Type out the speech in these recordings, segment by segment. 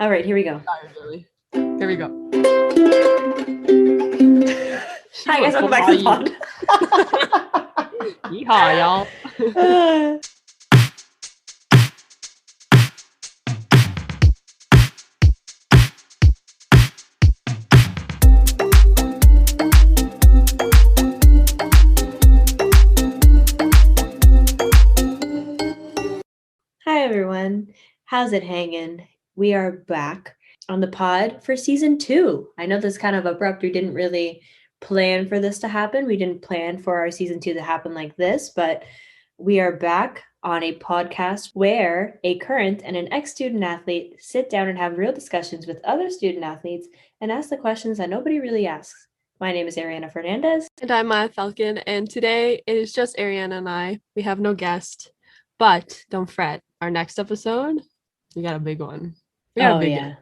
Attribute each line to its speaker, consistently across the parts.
Speaker 1: All right, here we go.
Speaker 2: Really. Here we go.
Speaker 1: Hi guys, welcome back to the pod.
Speaker 2: Yeehaw, y'all.
Speaker 1: Hi everyone, how's it hanging? We are back on the pod for season 2. I know this is kind of abrupt. We didn't really plan for this to happen. We didn't plan for our season 2 to happen like this, but we are back on a podcast where a current and an ex-student athlete sit down and have real discussions with other student athletes and ask the questions that nobody really asks. My name is Ariana Fernandez.
Speaker 2: And I'm Maya Falcon, and today it is just Ariana and I. We have no guest, but don't fret. Our next episode, we got a big one.
Speaker 1: Oh yeah.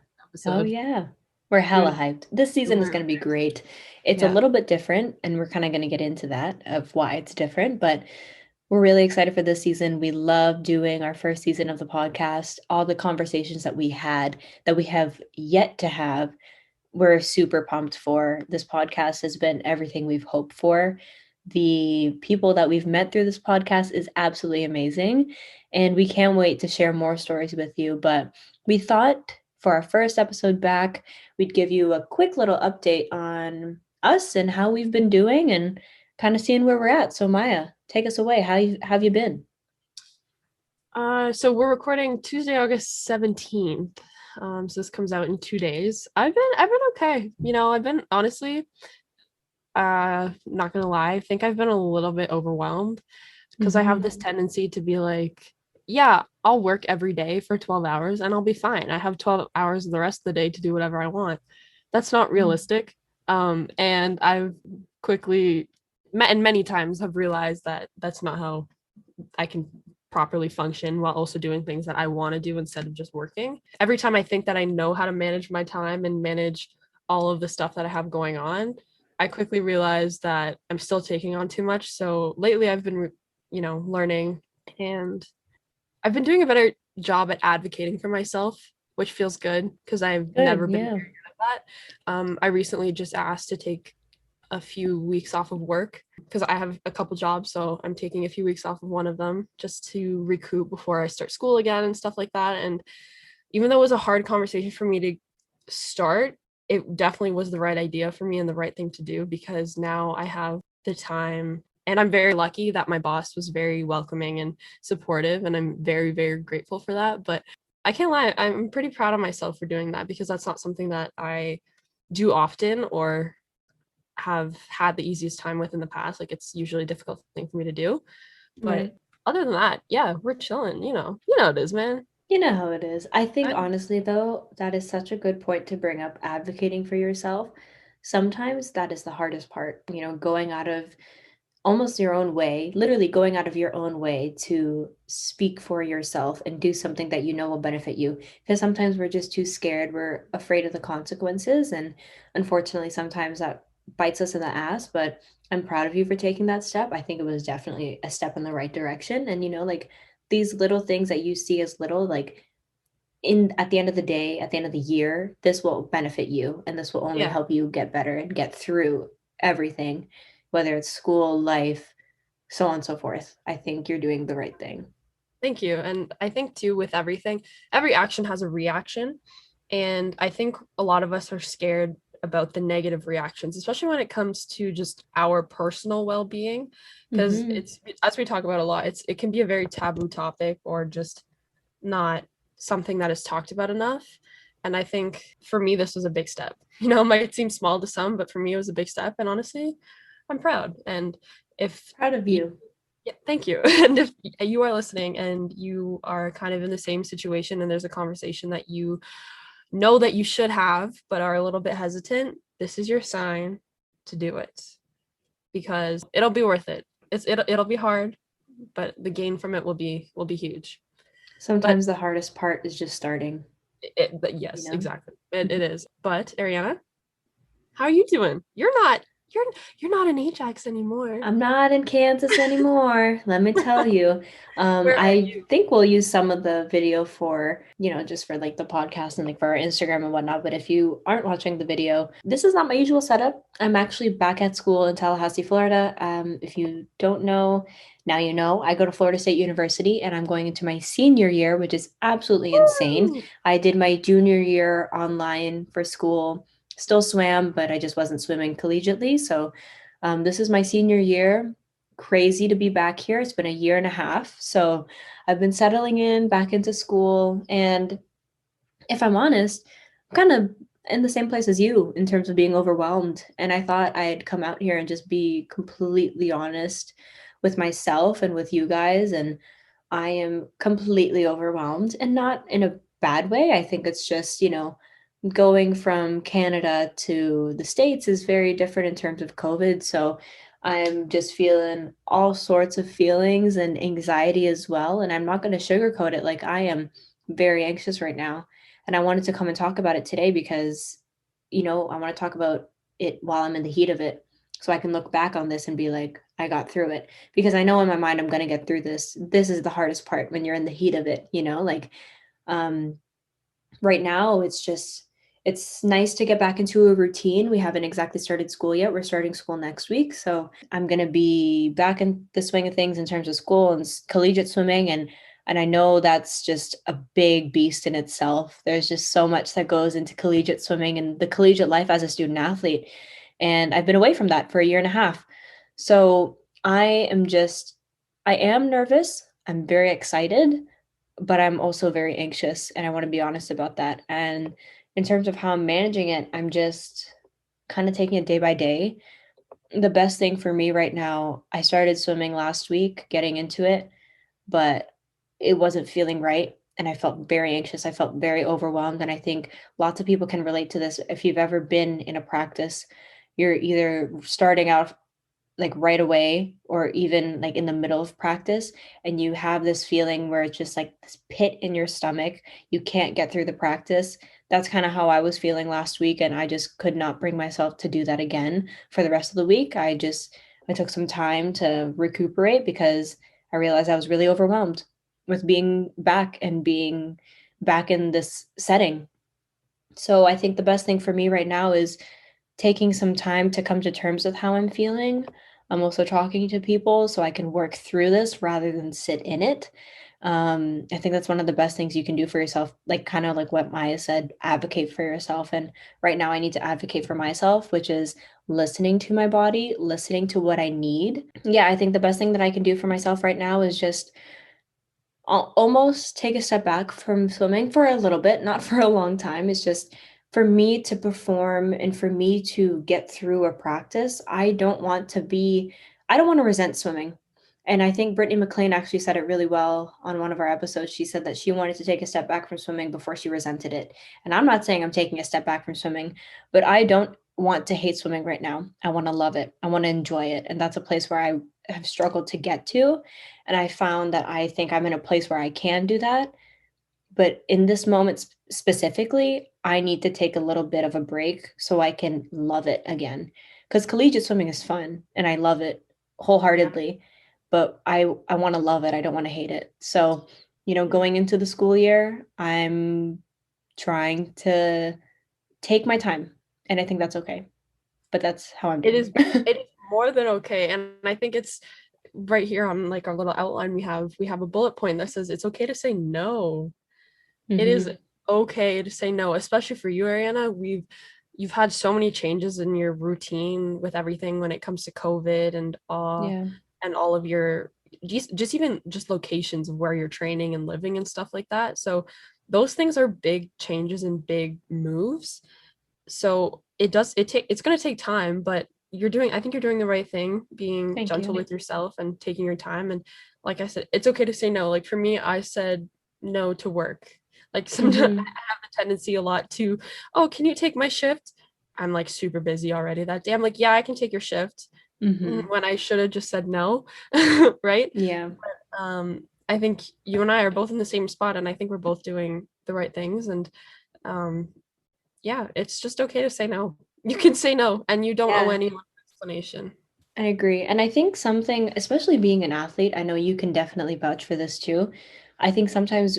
Speaker 1: We're hella hyped. This season is going to be great. It's a little bit different, and we're kind of going to get into that of why it's different, but we're really excited for this season. We love doing our first season of the podcast. All the conversations that we had that we have yet to have, we're super pumped for. This podcast has been everything we've hoped for. The people that we've met through this podcast is absolutely amazing, and we can't wait to share more stories with you. But we thought for our first episode back, we'd give you a quick little update on us and how we've been doing and kind of seeing where we're at. So Maya, take us away. How have you been?
Speaker 2: So we're recording Tuesday, August 17th. So this comes out in 2 days. I've been okay. I've been honestly, not gonna lie, I think I've been a little bit overwhelmed because I have this tendency to be like, yeah, I'll work every day for 12 hours and I'll be fine. I have 12 hours the rest of the day to do whatever I want. That's not realistic. And I've quickly and many times have realized that that's not how I can properly function while also doing things that I want to do instead of just working. Every time I think that I know how to manage my time and manage all of the stuff that I have going on, I quickly realize that I'm still taking on too much. So lately I've been, learning, and I've been doing a better job at advocating for myself, which feels good because I've never been very good at that. I recently just asked to take a few weeks off of work because I have a couple jobs, so I'm taking a few weeks off of one of them just to recoup before I start school again and stuff like that. And even though it was a hard conversation for me to start, it definitely was the right idea for me and the right thing to do because now I have the time. And I'm very lucky that my boss was very welcoming and supportive, and I'm very, very grateful for that. But I can't lie, I'm pretty proud of myself for doing that because that's not something that I do often or have had the easiest time with in the past. Like, it's usually a difficult thing for me to do. But other than that, yeah, we're chilling. You know it is, man.
Speaker 1: You know how it is. I think honestly, though, that is such a good point to bring up, advocating for yourself. Sometimes that is the hardest part, going out of almost your own way, literally going out of your own way to speak for yourself and do something that you know will benefit you. Because sometimes we're just too scared. We're afraid of the consequences. And unfortunately, sometimes that bites us in the ass. But I'm proud of you for taking that step. I think it was definitely a step in the right direction. And, like these little things that you see as little, like at the end of the day, at the end of the year, this will benefit you and this will only help you get better and get through everything, whether it's school, life, so on and so forth. I think you're doing the right thing.
Speaker 2: Thank you. And I think too, with everything, every action has a reaction. And I think a lot of us are scared about the negative reactions, especially when it comes to just our personal well-being, because it's, as we talk about a lot, it can be a very taboo topic or just not something that is talked about enough. And I think for me, this was a big step. It might seem small to some, but for me, it was a big step. And honestly, I'm proud. And if
Speaker 1: proud of you.
Speaker 2: Yeah, thank you. And if you are listening and you are kind of in the same situation and there's a conversation that you know that you should have, but are a little bit hesitant, this is your sign to do it because it'll be worth it. It'll be hard, but the gain from it will be huge.
Speaker 1: Sometimes the hardest part is just starting.
Speaker 2: Yes, exactly. It is. But Ariana, how are you doing? You're not you're you're not in Ajax anymore.
Speaker 1: I'm not in Kansas anymore, let me tell you.
Speaker 2: Where are
Speaker 1: I
Speaker 2: you?
Speaker 1: think we'll use some of the video for, just for like the podcast and like for our Instagram and whatnot. But if you aren't watching the video, this is not my usual setup. I'm actually back at school in Tallahassee, Florida. If you don't know, now you know. I go to Florida State University and I'm going into my senior year, which is absolutely insane.
Speaker 2: Woo!
Speaker 1: I did my junior year online for school, still swam, but I just wasn't swimming collegiately. So this is my senior year. Crazy to be back here. It's been a year and a half. So I've been settling in back into school. And if I'm honest, I'm kind of in the same place as you in terms of being overwhelmed. And I thought I'd come out here and just be completely honest with myself and with you guys. And I am completely overwhelmed and not in a bad way. I think it's just, going from Canada to the States is very different in terms of COVID. So I'm just feeling all sorts of feelings and anxiety as well. And I'm not going to sugarcoat it. Like, I am very anxious right now. And I wanted to come and talk about it today because, I want to talk about it while I'm in the heat of it. So I can look back on this and be like, I got through it. Because I know in my mind I'm going to get through this. This is the hardest part when you're in the heat of it, like, um, right now it's nice to get back into a routine. We haven't exactly started school yet. We're starting school next week. So I'm going to be back in the swing of things in terms of school and collegiate swimming. And I know that's just a big beast in itself. There's just so much that goes into collegiate swimming and the collegiate life as a student athlete. And I've been away from that for a year and a half. So I am nervous. I'm very excited, but I'm also very anxious and I want to be honest about that. And in terms of how I'm managing it, I'm just kind of taking it day by day. The best thing for me right now, I started swimming last week, getting into it, but it wasn't feeling right. And I felt very anxious. I felt very overwhelmed. And I think lots of people can relate to this. If you've ever been in a practice, you're either starting out like right away or even like in the middle of practice and you have this feeling where it's just like this pit in your stomach, you can't get through the practice. That's kind of how I was feeling last week and I just could not bring myself to do that again for the rest of the week. I took some time to recuperate because I realized I was really overwhelmed with being back and being back in this setting. So I think the best thing for me right now is taking some time to come to terms with how I'm feeling. I'm also talking to people so I can work through this rather than sit in it. I think that's one of the best things you can do for yourself, like kind of like what Maya said, advocate for yourself. And right now, I need to advocate for myself, which is listening to my body, listening to what I need. Yeah, I think the best thing that I can do for myself right now is just I'll almost take a step back from swimming for a little bit, not for a long time. It's just for me to perform and for me to get through a practice. I don't want to resent swimming. And I think Brittany McLean actually said it really well on one of our episodes. She said that she wanted to take a step back from swimming before she resented it. And I'm not saying I'm taking a step back from swimming, but I don't want to hate swimming right now. I want to love it. I want to enjoy it. And that's a place where I have struggled to get to. And I found that I think I'm in a place where I can do that. But in this moment specifically, I need to take a little bit of a break so I can love it again. Because collegiate swimming is fun and I love it wholeheartedly. But I want to love it. I don't want to hate it. So, going into the school year, I'm trying to take my time. And I think that's okay. But that's how I'm
Speaker 2: It
Speaker 1: doing.
Speaker 2: is it is more than okay. And I think it's right here on like our little outline we have a bullet point that says it's okay to say no. It is
Speaker 1: Hmm.
Speaker 2: okay to say no, especially for you, Ariana. You've had so many changes in your routine with everything when it comes to COVID
Speaker 1: Yeah.
Speaker 2: and all of your just even just locations of where you're training and living and stuff like that. So those things are big changes and big moves. So it's going to take time, but I think you're doing the right thing, being
Speaker 1: Thank
Speaker 2: gentle
Speaker 1: you.
Speaker 2: with yourself and taking your time. And like I said, it's okay to say no. Like for me, I said no to work. Like sometimes I have
Speaker 1: Hmm.
Speaker 2: the tendency a lot to, oh, can you take my shift? I'm like super busy already that day. I'm like, yeah, I can take your shift,
Speaker 1: Hmm.
Speaker 2: when I should have just said no. Right.
Speaker 1: Yeah.
Speaker 2: I think you and I are both in the same spot, and I think we're both doing the right things. And um, yeah, it's just okay to say no. You can say no, and you don't owe
Speaker 1: Yeah.
Speaker 2: anyone. explanation.
Speaker 1: I agree. And I think something, especially being an athlete, I know you can definitely vouch for this too. I think sometimes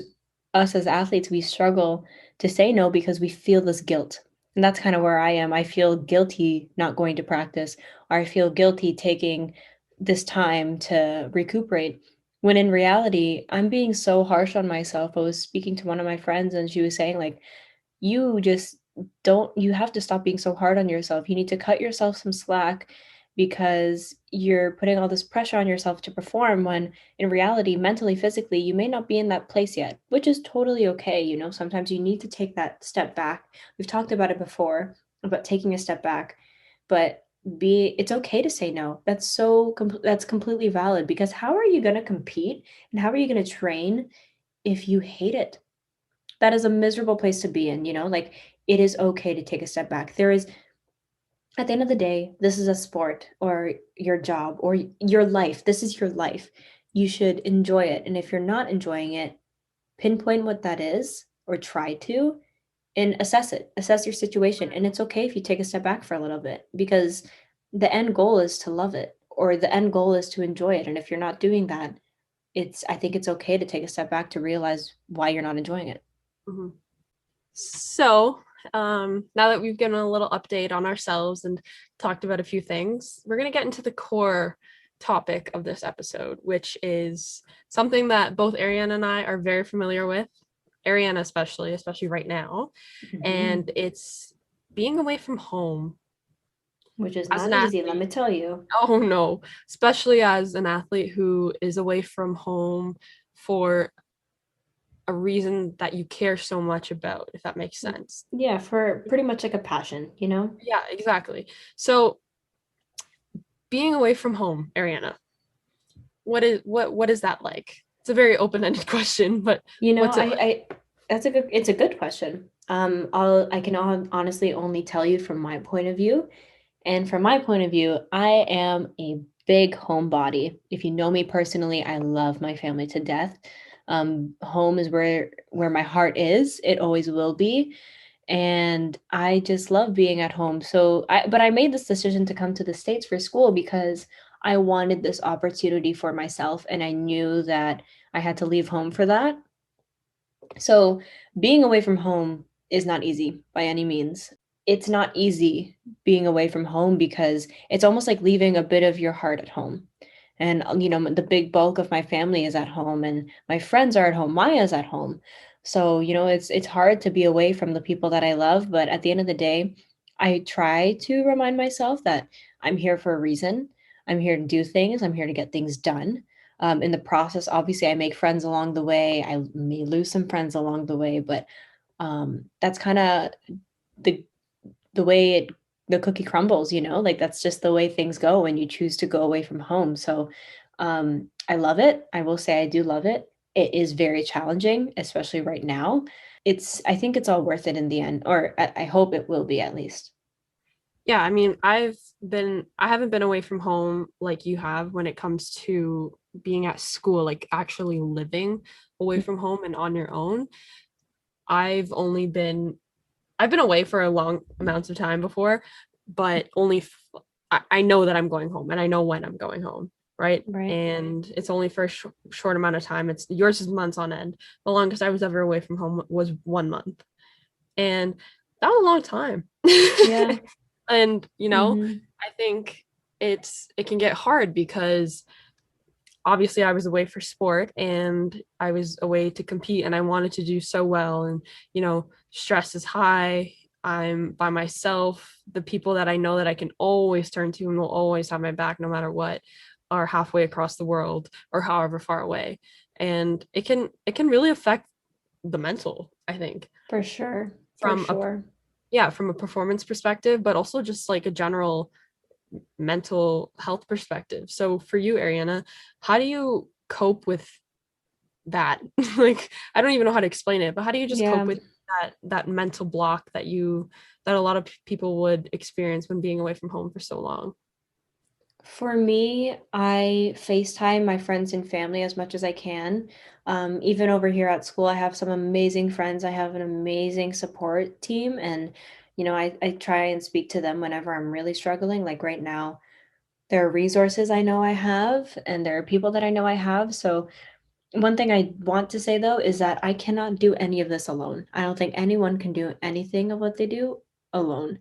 Speaker 1: us as athletes, we struggle to say no because we feel this guilt. And that's kind of where I am. I feel guilty not going to practice, or I feel guilty taking this time to recuperate. When in reality, I'm being so harsh on myself. I was speaking to one of my friends and she was saying, like, you just don't you have to stop being so hard on yourself. You need to cut yourself some slack because you're putting all this pressure on yourself to perform when in reality, mentally, physically, you may not be in that place yet, which is totally okay. You know, sometimes you need to take that step back. We've talked about it before about taking a step back, but be it's okay to say no. That's that's completely valid because how are you going to compete and how are you going to train if you hate it? That is a miserable place to be in, you know? Like, it is okay to take a step back. There is at the end of the day, this is a sport or your job or your life. This is your life. You should enjoy it, and if you're not enjoying it, pinpoint what that is or try to, and assess it. Assess your situation, and it's okay if you take a step back for a little bit because the end goal is to love it or the end goal is to enjoy it, and if you're not doing that, I think it's okay to take a step back to realize why you're not enjoying it.
Speaker 2: Mhm. So, now that we've given a little update on ourselves and talked about a few things, we're going to get into the core topic of this episode, which is something that both Ariana and I are very familiar with, Ariana especially right now,
Speaker 1: Mhm.
Speaker 2: and it's being away from home
Speaker 1: Which is
Speaker 2: as an
Speaker 1: not easy, let
Speaker 2: athlete.
Speaker 1: me tell you.
Speaker 2: Oh no, especially as an athlete who is away from home for a reason that you care so much about, if that makes sense.
Speaker 1: Yeah, for pretty much like a passion, you know?
Speaker 2: Yeah, exactly. So being away from home, Ariana, what is that like? It's a very open-ended question, but
Speaker 1: You know,
Speaker 2: what's it like?
Speaker 1: it's a good question. I can honestly only tell you from my point of view. And from my point of view, I am a big homebody. If you know me personally, I love my family to death. Home is where my heart is. It always will be. And I just love being at home. But I made this decision to come to the States for school because I wanted this opportunity for myself and I knew that I had to leave home for that. So, being away from home is not easy by any means. It's not easy being away from home because it's almost like leaving a bit of your heart at home. And, you know, the big bulk of my family is at home and my friends are at home. Maya's at home. So, you know, it's hard to be away from the people that I love, but at the end of the day, I try to remind myself that I'm here for a reason. I'm here to do things. I'm here to get things done. In the process, obviously, I make friends along the way. I may lose some friends along the way, but that's kind of the the way the cookie crumbles, you know? Like that's just the way things go when you choose to go away from home. So I love it. I will say I do love it. It is very challenging, especially right now. I think it's all worth it in the end, or I hope it will be at least.
Speaker 2: Yeah, I mean, I haven't been away from home like you have when it comes to being at school, like actually living away from home and on your own. I've only been I've been away for a long amounts of time before, but I know that I'm going home and I know when I'm going home, right?
Speaker 1: Right.
Speaker 2: And it's only for a short amount of time. It's yours is months on end. The longest I was ever away from home was 1 month, and that was a long time.
Speaker 1: Yeah.
Speaker 2: And
Speaker 1: Hmm.
Speaker 2: I think it can get hard because obviously I was away for sport and I was away to compete and I wanted to do so well, and stress is high. I'm by myself. The people that I know that I can always turn to and will always have my back no matter what are halfway across the world or however far away. And it can really affect the mental, I think,
Speaker 1: For sure. For
Speaker 2: from a
Speaker 1: sure.
Speaker 2: yeah, from a performance perspective, but also just like a general mental health perspective. So for you, Ariana, how do you cope with that? Like, I don't even know how to explain it, but how do you just cope
Speaker 1: Yeah.
Speaker 2: with that mental block that a lot of people would experience when being away from home for so long?
Speaker 1: For me, I FaceTime my friends and family as much as I can. Even over here at school, I have some amazing friends. I have an amazing support team, and I try and speak to them whenever I'm really struggling. Like right now, There are resources I know I have, and there are people that I know I have. So one thing I want to say though is that I cannot do any of this alone. I don't think anyone can do anything of what they do alone.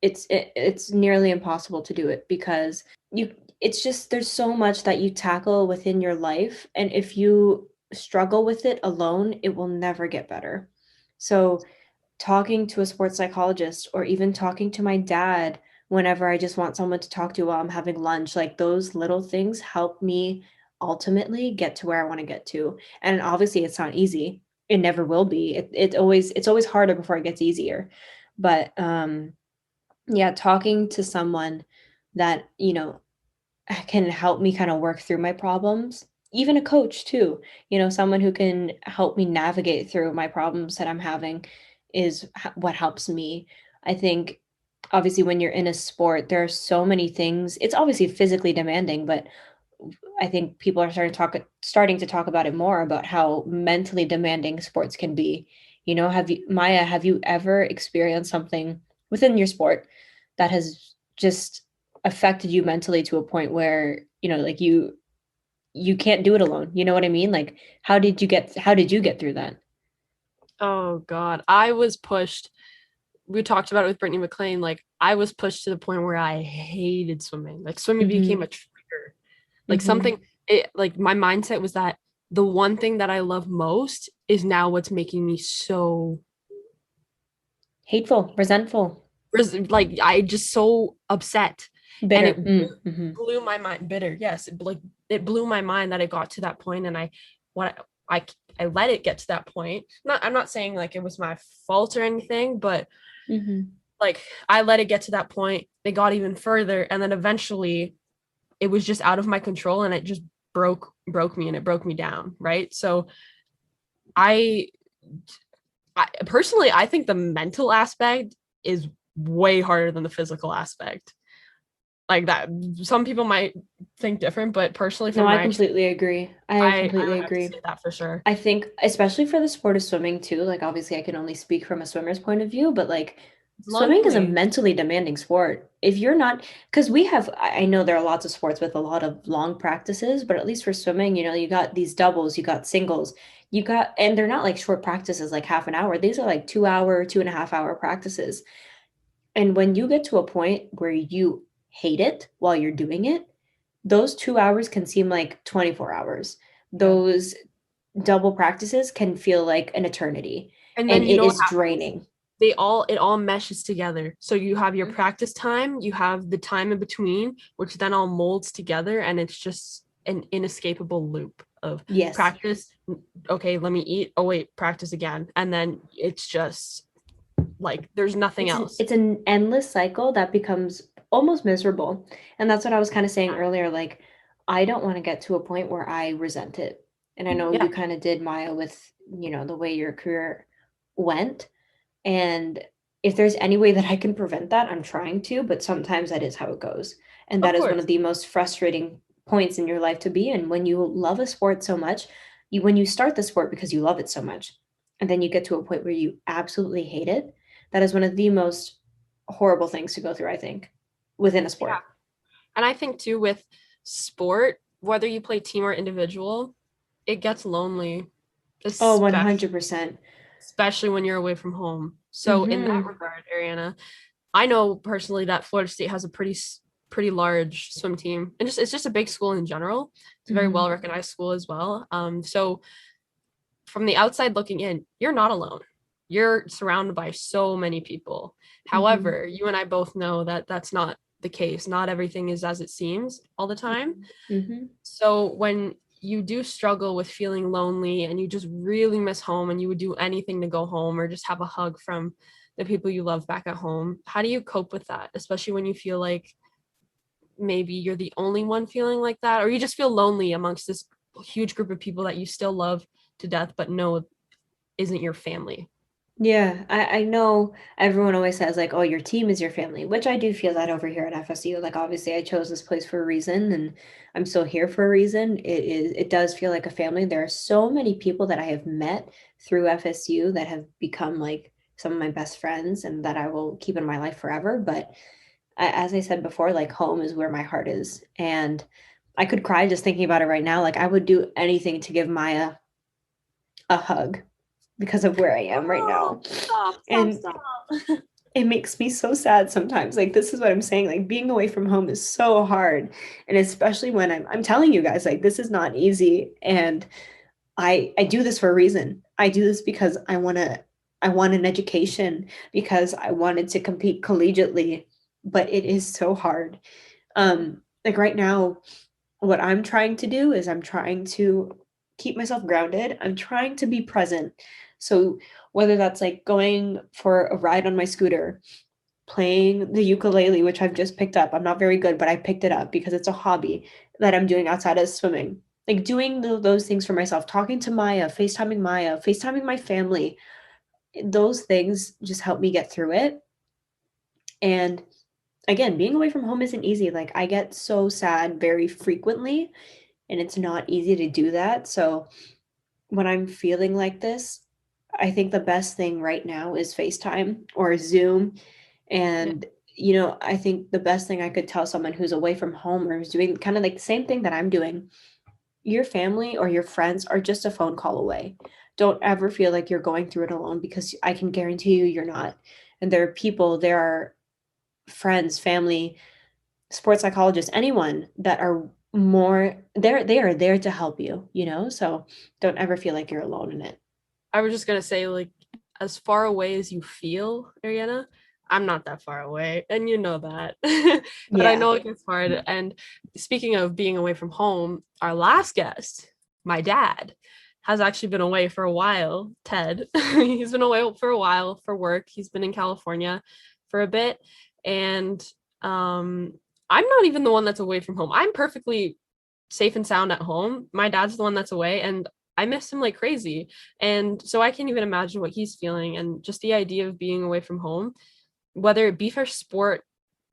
Speaker 1: It's nearly impossible to do it because you it's just there's so much that you tackle within your life, and if you struggle with it alone, it will never get better. So talking to a sports psychologist or even talking to my dad whenever I just want someone to talk to while I'm having lunch, like those little things help me ultimately get to where I want to get to. And obviously it's not easy. It never will be. It's always harder before it gets easier. But yeah, talking to someone that, can help me kind of work through my problems, even a coach too, someone who can help me navigate through my problems that I'm having is what helps me. I think obviously when you're in a sport, there are so many things. It's obviously physically demanding, but I think people are starting to talk about it more about how mentally demanding sports can be. Have you ever experienced something within your sport that has just affected you mentally to a point where, like you can't do it alone. You know what I mean? Like how did you get through that?
Speaker 2: Oh God. I was pushed. We talked about it with Brittany McLean. Like I was pushed to the point where I hated swimming. Like swimming became
Speaker 1: Mhm.
Speaker 2: a trigger. Like
Speaker 1: Mhm.
Speaker 2: something it like my mindset was that the one thing that I love most is now what's making me so
Speaker 1: Hateful, resentful,
Speaker 2: like I just so upset. And it
Speaker 1: bitter. Mhm.
Speaker 2: blew my mind. Bitter, yes, it blew my mind that it got to that point. And what I let it get to that point. I'm not saying like it was my fault or anything, but
Speaker 1: Mhm.
Speaker 2: like I let it get to that point. It got even further, and then eventually it was just out of my control, and it just broke me, and it broke me down, right? So I, I personally, I think the mental aspect is way harder than the physical aspect. Like that, some people might think different, but personally,
Speaker 1: No,
Speaker 2: from
Speaker 1: I
Speaker 2: my experience,
Speaker 1: completely agree. I
Speaker 2: I
Speaker 1: completely
Speaker 2: would have to
Speaker 1: agree.
Speaker 2: say that for sure.
Speaker 1: I think especially for the sport of swimming too, like obviously I can only speak from a swimmer's point of view, but like
Speaker 2: It's
Speaker 1: swimming is a
Speaker 2: lonely.
Speaker 1: mentally demanding sport. If you're not, because I know there are lots of sports with a lot of long practices, but at least for swimming, you got these doubles, you got singles, and they're not like short practices like half an hour. These are like 2 hour, 2.5 hour practices. And when you get to a point where you hate it while you're doing it, those 2 hours can seem like 24 hours.
Speaker 2: Yeah.
Speaker 1: Those double practices can feel like an eternity,
Speaker 2: And
Speaker 1: and
Speaker 2: then you
Speaker 1: it
Speaker 2: know what
Speaker 1: is
Speaker 2: happens?
Speaker 1: draining.
Speaker 2: It all meshes together. So you have your
Speaker 1: Mhm.
Speaker 2: practice time, you have the time in between, which then all molds together, and it's just an inescapable loop of
Speaker 1: Yes.
Speaker 2: practice. Okay, let me eat. Oh wait, practice again, and then it's just like there's nothing
Speaker 1: It's an
Speaker 2: else.
Speaker 1: it's an endless cycle that becomes almost miserable. And that's what I was kind of saying earlier, like I don't want to get to a point where I resent it. And I know you
Speaker 2: Yeah,
Speaker 1: kind of did, Maya, with, the way your career went. And if there's any way that I can prevent that, I'm trying to, but sometimes that is how it goes. And
Speaker 2: of
Speaker 1: that is one of
Speaker 2: course.
Speaker 1: the most frustrating points in your life to be in when you love a sport so much. When you start the sport because you love it so much, and then you get to a point where you absolutely hate it, that is one of the most horrible things to go through, I think, within a
Speaker 2: Yeah,
Speaker 1: sport.
Speaker 2: and I think too with sport, whether you play team or individual, it gets lonely,
Speaker 1: Oh,
Speaker 2: especially
Speaker 1: 100%.
Speaker 2: especially when you're away from home. So in that
Speaker 1: Mm-hmm.
Speaker 2: regard, Ariana, I know personally that Florida State has a pretty large swim team, and just it's just a big school in general. It's a very
Speaker 1: Mm-hmm.
Speaker 2: well recognized school as well. So from the outside looking in, you're not alone. You're surrounded by so many people.
Speaker 1: Mm-hmm.
Speaker 2: However, you and I both know that that's not the case. Not everything is as it seems all the time.
Speaker 1: Mm-hmm.
Speaker 2: So when you do struggle with feeling lonely and you just really miss home and you would do anything to go home or just have a hug from the people you love back at home, how do you cope with that? Especially when you feel like maybe you're the only one feeling like that, or you just feel lonely amongst this huge group of people that you still love to death, but no, isn't your family.
Speaker 1: Yeah, I know everyone always says like, oh, your team is your family, which I do feel that over here at FSU. Like obviously I chose this place for a reason and I'm still here for a reason. It does feel like a family. There are so many people that I have met through FSU that have become like some of my best friends and that I will keep in my life forever. But as I said before, like home is where my heart is. And I could cry just thinking about it right now. Like I would do anything to give Maya a hug because of where I am right
Speaker 2: Oh,
Speaker 1: now.
Speaker 2: stop, stop,
Speaker 1: And
Speaker 2: stop.
Speaker 1: it makes me so sad sometimes. Like this is what I'm saying. Like being away from home is so hard. And especially when I'm telling you guys, like this is not easy. And I do this for a reason. I do this because I want an education, because I wanted to compete collegiately, but it is so hard. Like right now, what I'm trying to do is I'm trying to keep myself grounded. I'm trying to be present. So whether that's like going for a ride on my scooter, playing the ukulele, which I've just picked up. I'm not very good, but I picked it up because it's a hobby that I'm doing outside of swimming. Like doing those things for myself, talking to Maya, FaceTiming my family. Those things just help me get through it. And again, being away from home isn't easy. Like I get so sad very frequently, and it's not easy to do that. So when I'm feeling like this, I think the best thing right now is FaceTime or Zoom.
Speaker 2: Yeah,
Speaker 1: And, I think the best thing I could tell someone who's away from home or who's doing kind of like the same thing that I'm doing, your family or your friends are just a phone call away. Don't ever feel like you're going through it alone, because I can guarantee you you're not. And there are friends, family, sports psychologists, anyone that are they are there to help you, So don't ever feel like you're alone in it.
Speaker 2: I was just gonna say, like, as far away as you feel, Ariana, I'm not that far away, and you know that. But I
Speaker 1: Yeah.
Speaker 2: know it gets hard. And speaking of being away from home, our last guest, my dad, has actually been away for a while. Ted, he's been away for a while for work. He's been in California for a bit, and um, I'm not even the one that's away from home. I'm perfectly safe and sound at home. My dad's the one that's away, and I miss him like crazy. And so I can't even imagine what he's feeling. And just the idea of being away from home, whether it be for sport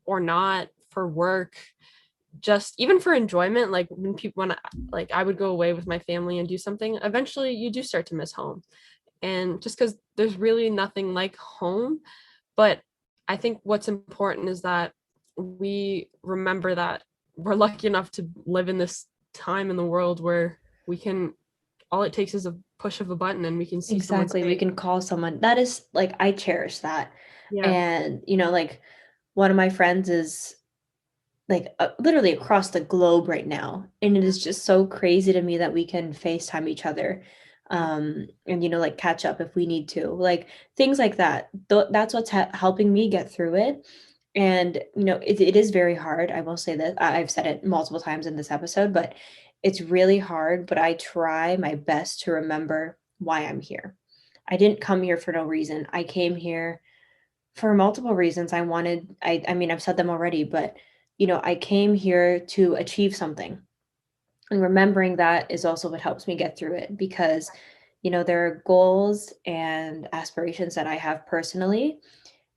Speaker 2: or not, for work, just even for enjoyment, like like I would go away with my family and do something, eventually you do start to miss home. And just because there's really nothing like home. But I think what's important is that we remember that we're lucky enough to live in this time in the world where we can, all it takes is a push of a button and we can see someone's
Speaker 1: Exactly. We
Speaker 2: face.
Speaker 1: can call someone. That is like I cherish that.
Speaker 2: Yeah.
Speaker 1: And, like one of my friends is like literally across the globe right now. And it is just so crazy to me that we can FaceTime each other. And like catch up if we need to. Like things like that. That's what's helping me get through it. And it is very hard. I will say that I've said it multiple times in this episode, but it's really hard. But I try my best to remember why I'm here. I didn't come here for no reason. I came here for multiple reasons. I mean, I've said them already, but I came here to achieve something. And remembering that is also what helps me get through it, because there are goals and aspirations that I have personally,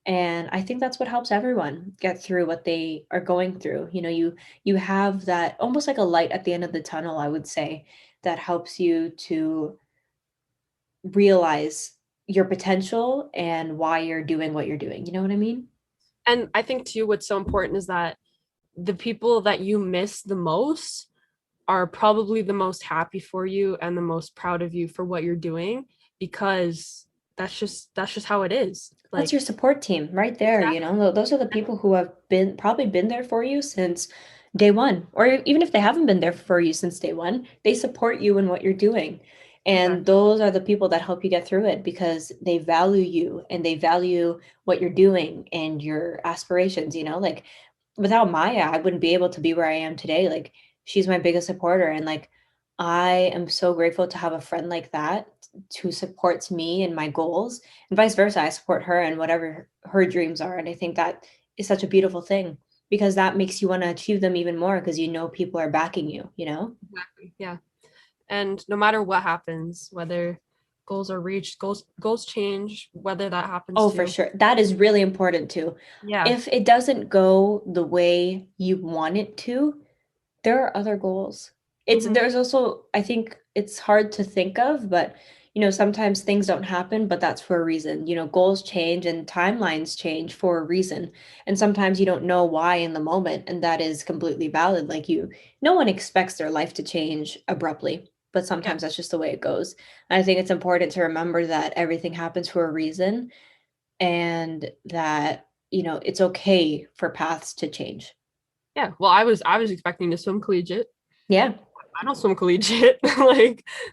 Speaker 1: and I think that's what helps everyone get through what they are going through. You have that almost like a light at the end of the tunnel, I would say, that helps you to realize your potential and why you're doing what you're doing. You know what I mean?
Speaker 2: And I think too, what's so important is that the people that you miss the most are probably the most happy for you and the most proud of you for what you're doing, because that's just how it is.
Speaker 1: That's
Speaker 2: Like,
Speaker 1: your support team right there,
Speaker 2: exactly.
Speaker 1: Those are the people who have probably been there for you since day one. Or even if they haven't been there for you since day one, they support you in what you're doing. And
Speaker 2: Exactly.
Speaker 1: those are the people that help you get through it, because they value you and they value what you're doing and your aspirations, Like without Maya, I wouldn't be able to be where I am today. Like she's my biggest supporter, and like I am so grateful to have a friend like that who supports me and my goals, and vice versa. I support her and whatever her dreams are. And I think that is such a beautiful thing, because that makes you want to achieve them even more, because people are backing you.
Speaker 2: Exactly. Yeah. And no matter what happens, whether goals are reached, goals change, whether that happens
Speaker 1: Oh, for
Speaker 2: too.
Speaker 1: sure. That is really important too.
Speaker 2: Yeah.
Speaker 1: If it doesn't go the way you want it to, there are other goals.
Speaker 2: Hmm.
Speaker 1: There's also, I think it's hard to think of, but sometimes things don't happen, but that's for a reason. Goals change and timelines change for a reason. And sometimes you don't know why in the moment, and that is completely valid. Like no one expects their life to change abruptly, but
Speaker 2: Yeah.
Speaker 1: sometimes that's just the way it goes. And I think it's important to remember that everything happens for a reason and that, it's okay for paths to change.
Speaker 2: Yeah. Well, I was expecting to swim collegiate.
Speaker 1: Yeah.
Speaker 2: I don't swim collegiate.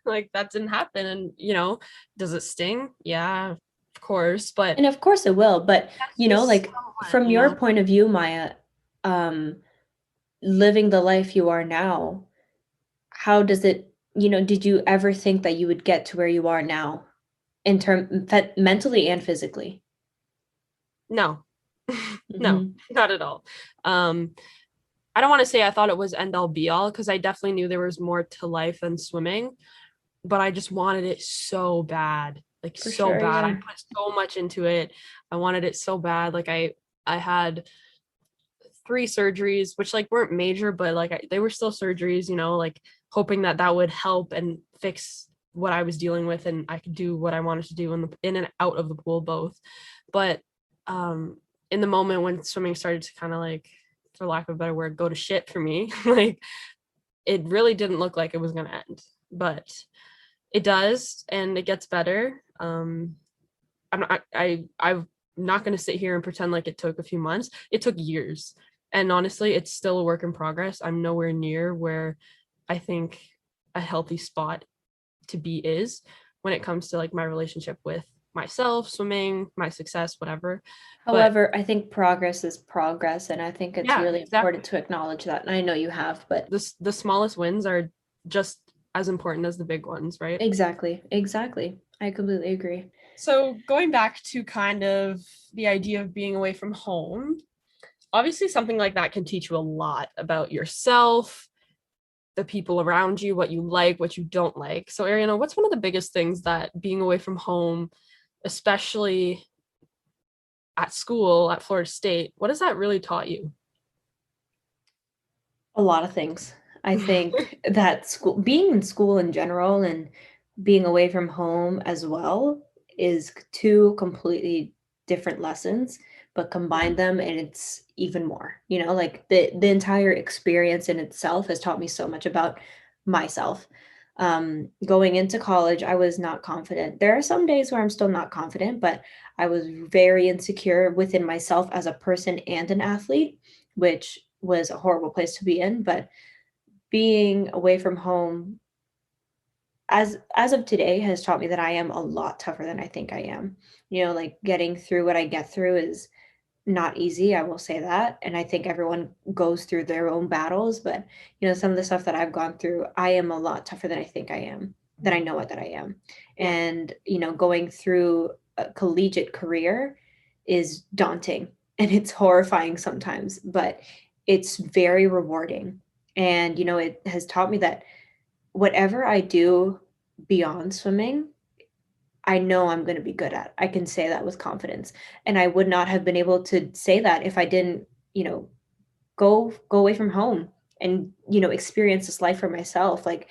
Speaker 2: like that didn't happen. And does it sting? Yeah, of course. But
Speaker 1: And of course it will, but
Speaker 2: that's just
Speaker 1: like
Speaker 2: somewhat,
Speaker 1: from your point of view, Maya, um, living the life you are now, how does it, did you ever think that you would get to where you are now in mentally and physically?
Speaker 2: no. No,
Speaker 1: Hmm.
Speaker 2: not at all. Um, I don't want to say I thought it was end all be all because I definitely knew there was more to life than swimming, but I just wanted it so bad. Like
Speaker 1: For
Speaker 2: so
Speaker 1: sure,
Speaker 2: bad. I
Speaker 1: yeah.
Speaker 2: put so much into it. I wanted it so bad. Like I had three surgeries which like weren't major, but like they were still surgeries, like hoping that that would help and fix what I was dealing with and I could do what I wanted to do in and out of the pool both. But um in the moment when swimming started to kind of like, for lack of a better word, go to shit for me, like it really didn't look like it was going to end, but it does and it gets better. I'm not going to sit here and pretend like it took a few months. It took years. And honestly, it's still a work in progress. I'm nowhere near where I think a healthy spot to be is when it comes to like my relationship with myself, swimming, my success, whatever. But
Speaker 1: However, I think progress is progress, and I think it's
Speaker 2: yeah,
Speaker 1: really important
Speaker 2: exactly.
Speaker 1: to acknowledge that. And I know you have, but
Speaker 2: The smallest wins are just as important as the big ones, right?
Speaker 1: exactly, exactly. I completely agree.
Speaker 2: So going back to kind of the idea of being away from home, obviously something like that can teach you a lot about yourself, the people around you, what you like, what you don't like. So Ariana, what's one of the biggest things that being away from home, especially at school at Florida State, what has that really taught you?
Speaker 1: A lot of things. I think that being in school in general and being away from home as well is two completely different lessons, but
Speaker 2: Yeah.
Speaker 1: combine them and it's even more. Like the entire experience in itself has taught me so much about myself. Going into college, I was not confident. There are some days where I'm still not confident, but I was very insecure within myself as a person and an athlete, which was a horrible place to be in. But being away from home as of today has taught me that I am a lot tougher than I think I am. Like getting through what I get through is not easy, I will say that. And I think everyone goes through their own battles, but some of the stuff that I've gone through, I am a lot tougher than I think I am, than I know it that I am.
Speaker 2: Yeah.
Speaker 1: And, going through a collegiate career is daunting and it's horrifying sometimes, but it's very rewarding. And, it has taught me that whatever I do beyond swimming, I know I'm going to be good at. I can say that with confidence. And I would not have been able to say that if I didn't, you know, go away from home and, experience this life for myself. Like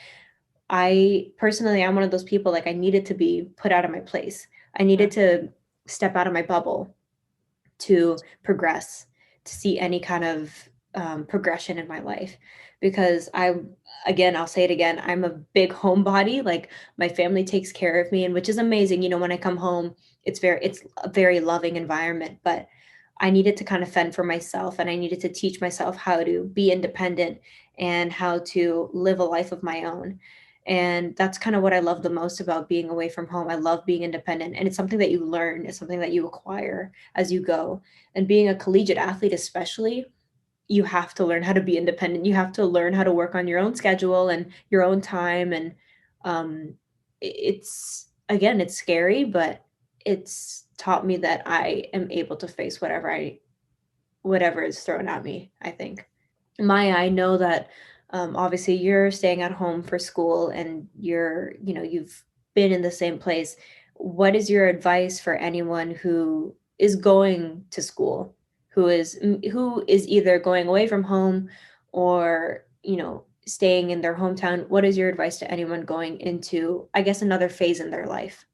Speaker 1: I personally, I'm one of those people, like I needed to be put out of my place. I
Speaker 2: Yeah.
Speaker 1: needed to step out of my bubble to progress, to see any kind of progression in my life. Because again, I'll say it again, I'm a big homebody. Like my family takes care of me, and which is amazing. When I come home, it's a very loving environment. But I needed to kind of fend for myself, and I needed to teach myself how to be independent and how to live a life of my own. And that's kind of what I love the most about being away from home. I love being independent, and it's something that you learn, it's something that you acquire as you go. And being a collegiate athlete, especially, you have to learn how to be independent. You have to learn how to work on your own schedule and your own time. And it's, again, it's scary, but it's taught me that I am able to face whatever is thrown at me, I think. Maya, I know that obviously you're staying at home for school and you've been in the same place. What is your advice for anyone who is going to school, who is either going away from home or, staying in their hometown, what is your advice to anyone going into, I guess, another phase in their life?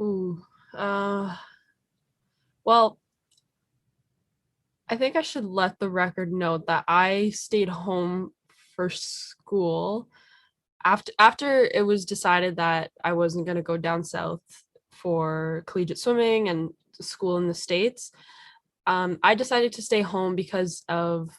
Speaker 2: Ooh. Uh, well, I think I should let the record note that I stayed home for school after it was decided that I wasn't going to go down south for collegiate swimming and school in the States. I decided to stay home because of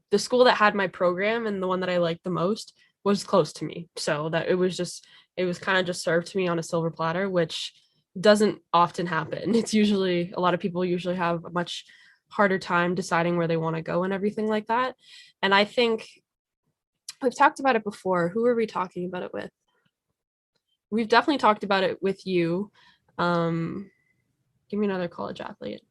Speaker 2: the school that had my program, and the one that I liked the most was close to me. So that it was kind of just served to me on a silver platter, which doesn't often happen. It's usually a lot of people usually have a much harder time deciding where they want to go and everything like that. And I think we've talked about it before. Who are we talking about it with? We've definitely talked about it with you. Um, Give me another college athlete.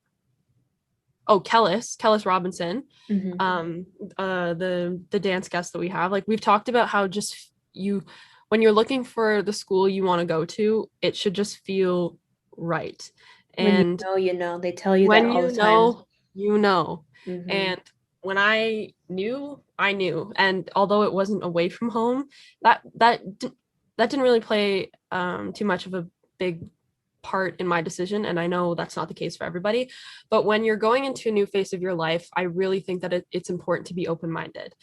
Speaker 2: Oh, Kellis Robinson,
Speaker 1: Mm-hmm.
Speaker 2: the dance guest that we have. Like we've talked about how just you when you're looking for the school you want to go to, it should just feel right.
Speaker 1: When
Speaker 2: And
Speaker 1: you know, they tell you that
Speaker 2: when
Speaker 1: all the time.
Speaker 2: you know.
Speaker 1: Mm-hmm.
Speaker 2: And when I knew. And although it wasn't away from home, that didn't really play too much of a big part in my decision. And I know that's not the case for everybody. But when you're going into a new phase of your life, I really think that it's important to be open-minded.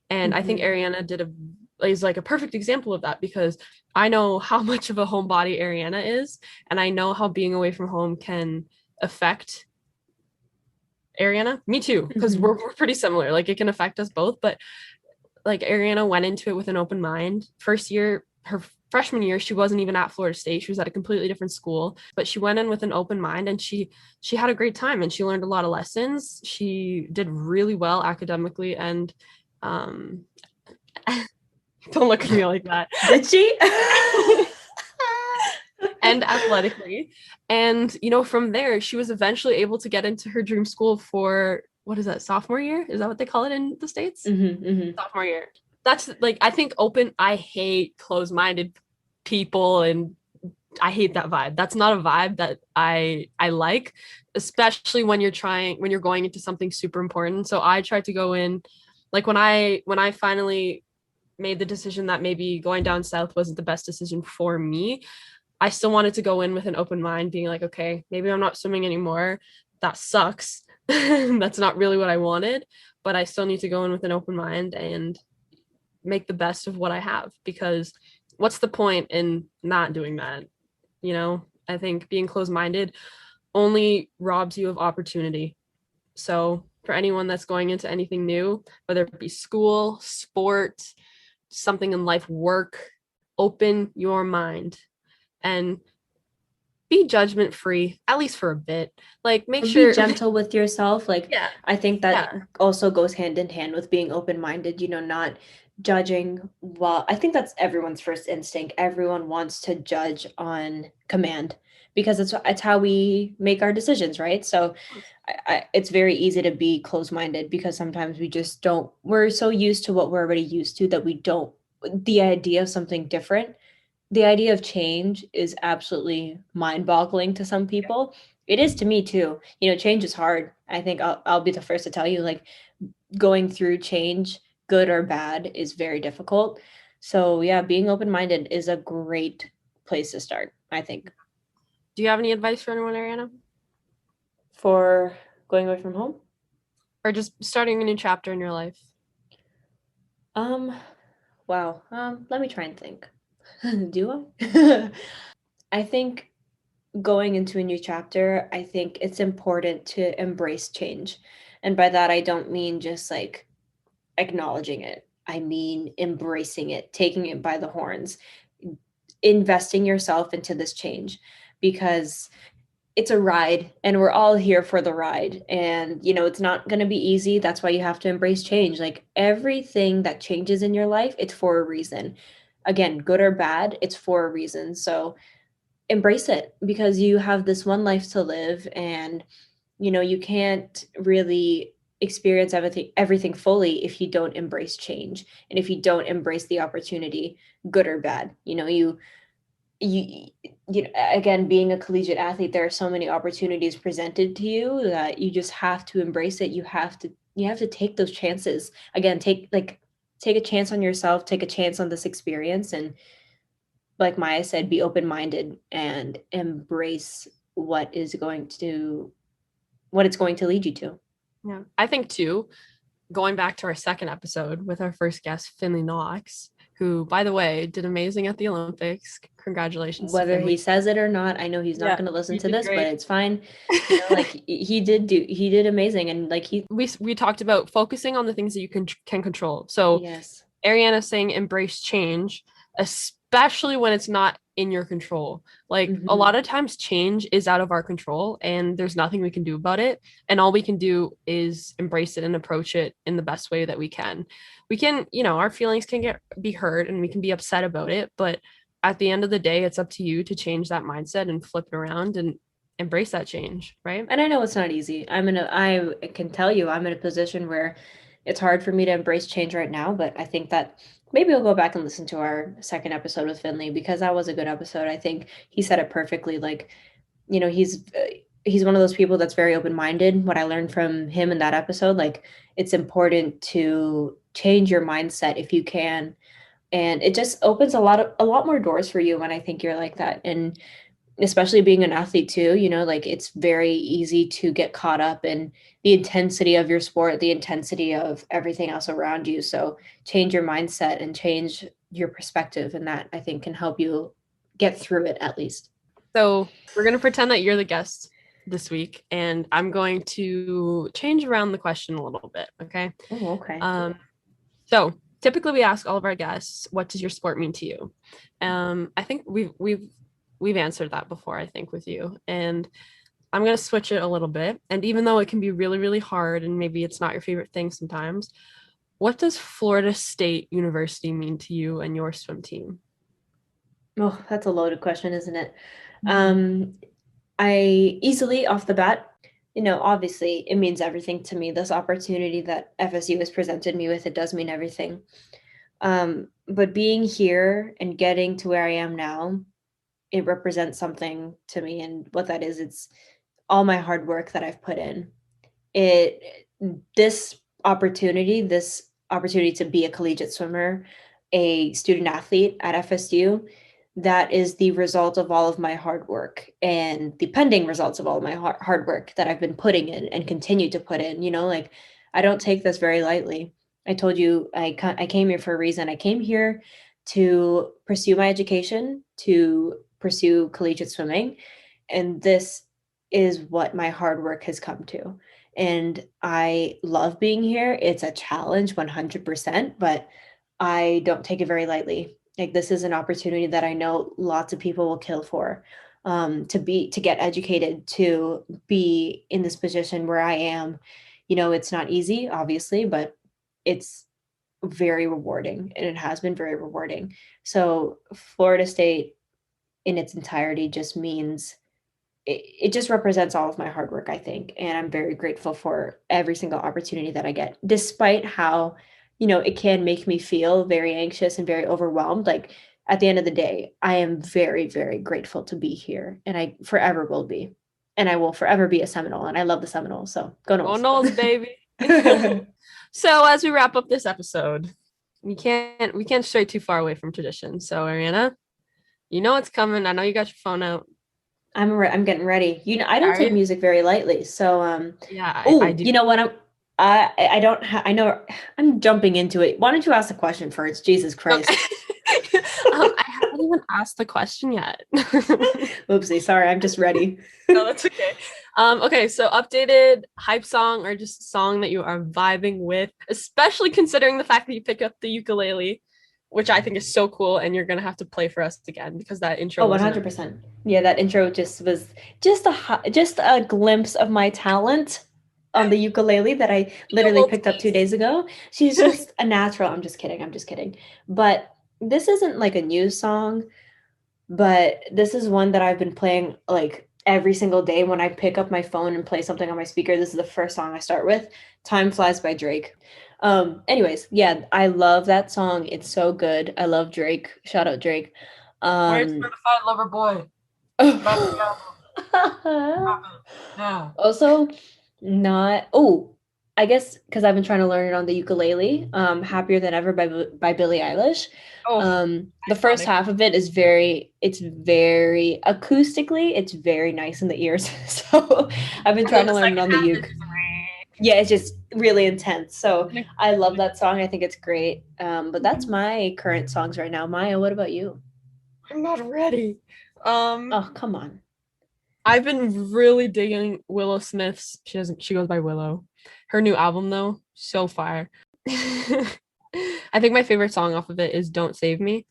Speaker 2: And I think
Speaker 1: Mm-hmm.
Speaker 2: Ariana is like a perfect example of that, because I know how much of a homebody Ariana is, and I know how being away from home can affect Ariana. Me too, because
Speaker 1: Mm-hmm.
Speaker 2: we're pretty similar. Like it can affect us both, but like Ariana went into it with an open mind. First year, her freshman year, she wasn't even at Florida State. She was at a completely different school, but she went in with an open mind, and she had a great time, and she learned a lot of lessons. She did really well academically, and um don't look at me like that.
Speaker 1: Did she?
Speaker 2: And athletically. And from there, she was eventually able to get into her dream school for, what is that, sophomore year? Is that what they call it in the States?
Speaker 1: Mm-hmm. Mm-hmm.
Speaker 2: Sophomore year. That's like, I think I hate closed-minded people, and I hate that vibe. That's not a vibe that I like, especially when you're going into something super important. So I tried to go in, like when I finally made the decision that maybe going down south wasn't the best decision for me, I still wanted to go in with an open mind, being like, okay, maybe I'm not swimming anymore. That sucks. That's not really what I wanted, but I still need to go in with an open mind and make the best of what I have, because what's the point in not doing that? I think being closed minded only robs you of opportunity. So, for anyone that's going into anything new, whether it be school, sport, something in life, work, open your mind and be judgment free, at least for a bit. Like, make
Speaker 1: Or be
Speaker 2: sure,
Speaker 1: gentle with yourself. Like,
Speaker 2: yeah,
Speaker 1: I think that
Speaker 2: yeah,
Speaker 1: also goes hand in hand with being open-minded, not judging. Well, I think that's everyone's first instinct. Everyone wants to judge on command because it's how we make our decisions, right? So it's very easy to be closed-minded because sometimes we just don't, we're so used to what we're already used to that we don't, the idea of something different, the idea of change is absolutely mind-boggling to some people. It is to me too. Change is hard. I think I'll be the first to tell you, like, going through change, good or bad, is very difficult. So yeah, being open-minded is a great place to start, I think.
Speaker 2: do you have any advice for anyone, Ariana?
Speaker 1: For going away from home?
Speaker 2: Or just starting a new chapter in your life?
Speaker 1: Um, wow. Let me try and think. Do I? I think going into a new chapter, I think it's important to embrace change. And by that, I don't mean just like acknowledging it, I mean embracing it, taking it by the horns, investing yourself into this change because it's a ride and we're all here for the ride. And, it's not going to be easy. That's why you have to embrace change. Like everything that changes in your life, it's for a reason. Again, good or bad, it's for a reason. So, embrace it because you have this one life to live, and you can't really experience everything fully if you don't embrace change and if you don't embrace the opportunity, good or bad. Again, being a collegiate athlete, there are so many opportunities presented to you that you just have to embrace it. You have to take those chances. Again, take, like, take a chance on yourself, take a chance on this experience, and like Maya said, be open-minded and embrace what it's going to lead you to.
Speaker 2: Yeah. I think too, going back to our second episode with our first guest, Finley Knox, who, by the way, did amazing at the Olympics. Congratulations to
Speaker 1: Whether he
Speaker 2: Finley.
Speaker 1: says it or not, I know he's not
Speaker 2: Yeah,
Speaker 1: going to listen
Speaker 2: you
Speaker 1: to
Speaker 2: did
Speaker 1: this, but
Speaker 2: great.
Speaker 1: it's fine. Like he did amazing, and like he
Speaker 2: We talked about focusing on the things that you can control. So
Speaker 1: yes.
Speaker 2: Ariana saying embrace change, especially when it's not in your control. Like a
Speaker 1: Hmm.
Speaker 2: lot of times change is out of our control and there's nothing we can do about it. And all we can do is embrace it and approach it in the best way that we can. We can, our feelings can be hurt and we can be upset about it, but at the end of the day, it's up to you to change that mindset and flip it around and embrace that change, right?
Speaker 1: And I know it's not easy. I can tell you I'm in a position where it's hard for me to embrace change right now, but I think that maybe I'll go back and listen to our second episode with Finley because that was a good episode. I think he said it perfectly. Like, he's one of those people that's very open-minded. What I learned from him in that episode, like it's important to change your mindset if you can. And it just opens a lot more doors for you when I think you're like that. And especially being an athlete too, like it's very easy to get caught up in the intensity of your sport, the intensity of everything else around you. So change your mindset and change your perspective, and that I think can help you get through it at least.
Speaker 2: So we're going to pretend that you're the guest this week, and I'm going to change around the question a little bit. Okay.
Speaker 1: Oh, okay.
Speaker 2: Um, so typically we ask all of our guests, what does your sport mean to you? I think we've answered that before, I think, with you. And I'm going to switch it a little bit. And even though it can be really, really hard and maybe it's not your favorite thing sometimes, what does Florida State University mean to you and your swim team?
Speaker 1: Oh, that's a loaded question, isn't it?
Speaker 2: Mhm.
Speaker 1: Um, I easily off the bat, obviously it means everything to me. This opportunity that FSU has presented me with, it does mean everything. But being here and getting to where I am now, it represents something to me. And what that is, it's all my hard work that I've put in. It this this opportunity to be a collegiate swimmer, a student athlete at FSU, that is the result of all of my hard work and the pending results of all of my hard work that I've been putting in and continue to put in. Like I don't take this very lightly. I told you I came here for a reason. I came here to pursue my education, to pursue collegiate swimming, and this is what my hard work has come to. And I love being here. It's a challenge 100%, but I don't take it very lightly. Like this is an opportunity that I know lots of people will kill for. To get educated, to be in this position where I am. It's not easy, obviously, but it's very rewarding, and it has been very rewarding. So Florida State in its entirety just means it just represents all of my hard work, I think. And I'm very grateful for every single opportunity that I get, despite how, it can make me feel very anxious and very overwhelmed. Like at the end of the day, I am very, very grateful to be here, and I forever will be. And I will forever be a Seminole, and I love the Seminoles. So go
Speaker 2: Go
Speaker 1: Noles.
Speaker 2: Knowles, baby. So as we wrap up this episode, we can't stray too far away from tradition. So Ariana, you know what's coming. I know you got your phone out.
Speaker 1: I'm getting ready. I don't
Speaker 2: Are
Speaker 1: take
Speaker 2: you?
Speaker 1: music very lightly. So
Speaker 2: Yeah, I
Speaker 1: oh,
Speaker 2: do.
Speaker 1: you know what? I don't I know I'm jumping into it. Why don't you ask the question first? Jesus
Speaker 2: Okay.
Speaker 1: Christ.
Speaker 2: I haven't even asked the question yet.
Speaker 1: Oopsie, sorry, I'm just ready.
Speaker 2: No, that's okay. Okay, so updated hype song or just a song that you are vibing with, especially considering the fact that you pick up the ukulele, which I think is so cool, and you're gonna have to play for us again because that intro
Speaker 1: Oh,
Speaker 2: wasn't
Speaker 1: 100%. Yeah, that intro just was just a glimpse of my talent on the ukulele that I
Speaker 2: a
Speaker 1: literally
Speaker 2: little
Speaker 1: picked up 2
Speaker 2: taste.
Speaker 1: days ago. She's just a natural. I'm just kidding. I'm just kidding. But this isn't like a new song, but this is one that I've been playing like every single day when I pick up my phone and play something on my speaker. This is the first song I start with. Time Flies by Drake. Anyways, yeah, I love that song. It's so good. I love Drake. Shout out Drake.
Speaker 2: Where's
Speaker 1: Um
Speaker 2: Certified Lover Boy? Drop the album. Drop it now.
Speaker 1: Also, not oh, I guess because I've been trying to learn it on the ukulele. Happier Than Ever by Billie Eilish.
Speaker 2: Oh,
Speaker 1: The first
Speaker 2: iconic.
Speaker 1: half of it is it's very acoustically, it's very nice in the ears. So I've been
Speaker 2: And then
Speaker 1: trying
Speaker 2: the
Speaker 1: to learn it
Speaker 2: second
Speaker 1: on the
Speaker 2: half
Speaker 1: uke.
Speaker 2: is
Speaker 1: Yeah, it's just really intense. So
Speaker 2: just
Speaker 1: I love that song. I think it's great. But that's my current songs right now. Maya, what about you?
Speaker 2: I'm not ready. Um,
Speaker 1: Oh, come on.
Speaker 2: I've been really digging Willow Smith's. She goes by Willow. Her new album though, so fire. I think my favorite song off of it is Don't Save Me.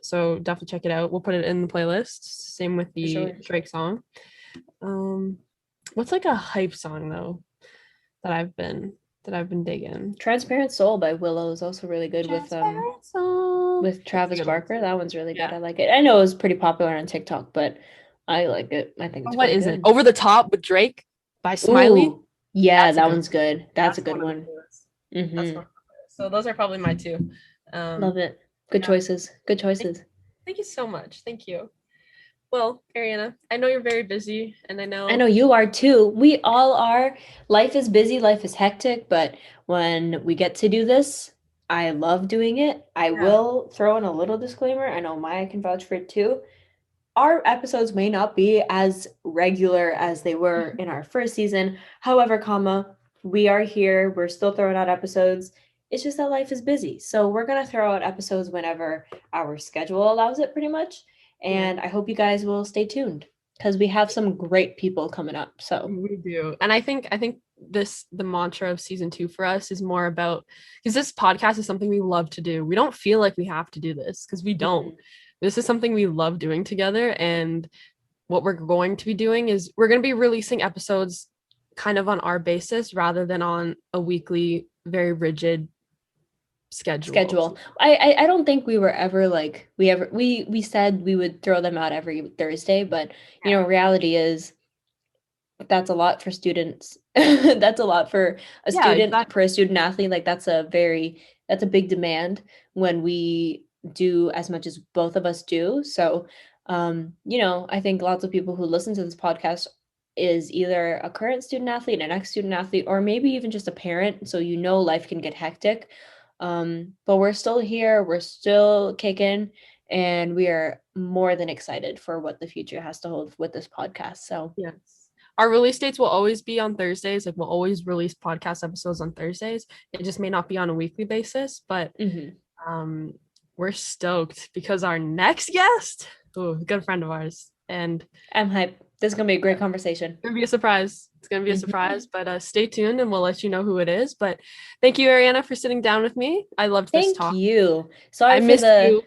Speaker 2: So definitely check it out. We'll put it in the playlist. Same with
Speaker 1: For
Speaker 2: the
Speaker 1: sure.
Speaker 2: Drake song. Um, what's like a hype song though that I've been digging?
Speaker 1: Transparent Soul by Willow is also really good
Speaker 2: Transparent song.
Speaker 1: with
Speaker 2: That's a
Speaker 1: Travis
Speaker 2: good one
Speaker 1: Barker.
Speaker 2: too.
Speaker 1: That one's really good.
Speaker 2: Yeah.
Speaker 1: I like it. I know it was pretty popular on TikTok, but I like it. I think
Speaker 2: Oh,
Speaker 1: it's
Speaker 2: what
Speaker 1: quite
Speaker 2: is it?
Speaker 1: good.
Speaker 2: Over the Top with Drake by Smiley.
Speaker 1: Ooh, yeah,
Speaker 2: That's a
Speaker 1: that
Speaker 2: good
Speaker 1: one's
Speaker 2: one.
Speaker 1: good. That's a
Speaker 2: That's
Speaker 1: good
Speaker 2: one of the
Speaker 1: one.
Speaker 2: coolest. That's
Speaker 1: Mm-hmm.
Speaker 2: one of the coolest. So those are probably my two.
Speaker 1: Love it. Good
Speaker 2: Yeah.
Speaker 1: choices. Good
Speaker 2: Thank,
Speaker 1: choices.
Speaker 2: thank you so much. Thank you. Well, Ariana, I know you're very busy, and I
Speaker 1: I know
Speaker 2: know,
Speaker 1: you are too. We all are. Life is busy, life is hectic, but when we get to do this, I love doing it. I
Speaker 2: yeah,
Speaker 1: will throw in a little disclaimer. I know Maya can vouch for it too. Our episodes may not be as regular as they were in our first season. However, we are here. We're still throwing out episodes. It's just that life is busy. So we're going to throw out episodes whenever our schedule allows it, pretty much.
Speaker 2: yeah,
Speaker 1: And I hope you guys will stay tuned because we have some great people coming up. So,
Speaker 2: we do. And I think the mantra of season 2 for us is more about, because this podcast is something we love to do. We don't feel like we have to do this because we don't.
Speaker 1: mhm.
Speaker 2: This is something we love doing together, and what we're going to be doing is we're going to be releasing episodes kind of on our basis rather than on a weekly, very rigid schedule.
Speaker 1: Schedule. I don't think we were ever like we said we would throw them out every Thursday, but
Speaker 2: Yeah.
Speaker 1: reality is that's a lot for students. That's a lot for a
Speaker 2: Yeah,
Speaker 1: student, for
Speaker 2: exactly.
Speaker 1: a student athlete. Like that's a big demand when we do as much as both of us do. So, I think lots of people who listen to this podcast is either a current student athlete, an ex-student athlete, or maybe even just a parent. So life can get hectic. But we're still here, we're still kicking, and we are more than excited for what the future has to hold with this podcast. So
Speaker 2: Yes. Our release dates will always be on Thursdays. Like we'll always release podcast episodes on Thursdays. It just may not be on a weekly basis, but
Speaker 1: mhm.
Speaker 2: um we're stoked because our next guest, oh, good friend of ours, and
Speaker 1: I'm hyped. This is gonna be a
Speaker 2: yeah,
Speaker 1: great conversation.
Speaker 2: gonna be a surprise. It's gonna be a
Speaker 1: Mhm.
Speaker 2: surprise, but stay tuned and we'll let you know who it is. But thank you, Ariana, for sitting down with me. I loved this
Speaker 1: Thank
Speaker 2: talk.
Speaker 1: you.
Speaker 2: I
Speaker 1: Sorry for
Speaker 2: missed
Speaker 1: the
Speaker 2: you.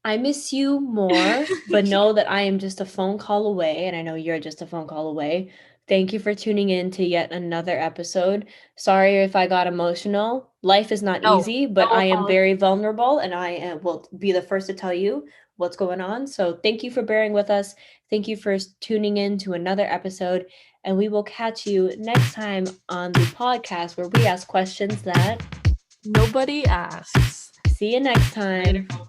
Speaker 1: I miss you more, but know that I am just a phone call away, and I know you're just a phone call away. Thank you for tuning in to yet another episode. Sorry if I got emotional. Life is not
Speaker 2: No,
Speaker 1: easy, but
Speaker 2: no
Speaker 1: I am
Speaker 2: apology.
Speaker 1: very vulnerable, and will be the first to tell you what's going on. So thank you for bearing with us. Thank you for tuning in to another episode, and we will catch you next time on the podcast where we ask questions that
Speaker 2: Nobody asks.
Speaker 1: see you next
Speaker 2: Later.
Speaker 1: time.